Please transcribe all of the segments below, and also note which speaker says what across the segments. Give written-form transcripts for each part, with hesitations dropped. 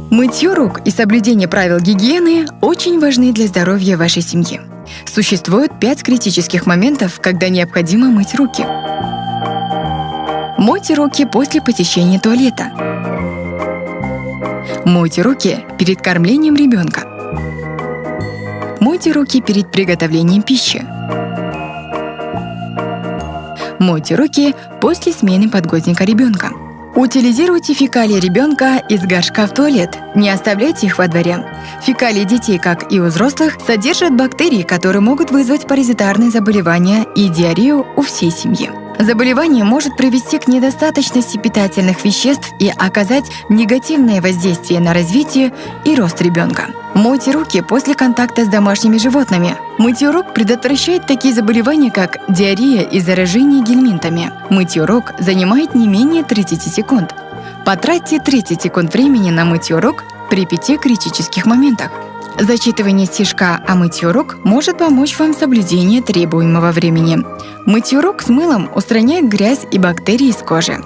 Speaker 1: Мытье рук и соблюдение правил гигиены очень важны для здоровья вашей семьи. Существует 5 критических моментов, когда необходимо мыть руки. Мойте руки после посещения туалета. Мойте руки перед кормлением ребенка. Мойте руки перед приготовлением пищи. Мойте руки после смены подгузника ребенка. Утилизируйте фекалии ребенка из горшка в туалет. Не оставляйте их во дворе. Фекалии детей, как и у взрослых, содержат бактерии, которые могут вызвать паразитарные заболевания и диарею у всей семьи. Заболевание может привести к недостаточности питательных веществ и оказать негативное воздействие на развитие и рост ребенка. Мойте руки после контакта с домашними животными. Мытье рук предотвращает такие заболевания, как диарея и заражение гельминтами. Мытье рук занимает не менее 30 секунд. Потратьте 30 секунд времени на мытье рук при 5 критических моментах. Зачитывание стишка о мытье рук может помочь вам в соблюдении требуемого времени. Мытье рук с мылом устраняет грязь и бактерии с кожи.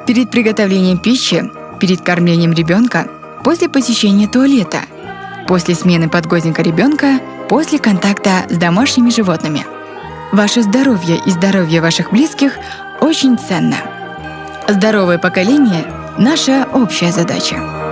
Speaker 1: Перед приготовлением пищи, перед кормлением ребенка, после посещения туалета, после смены подгузника ребенка, после контакта с домашними животными. Ваше здоровье и здоровье ваших близких очень ценно. Здоровое поколение – наша общая задача.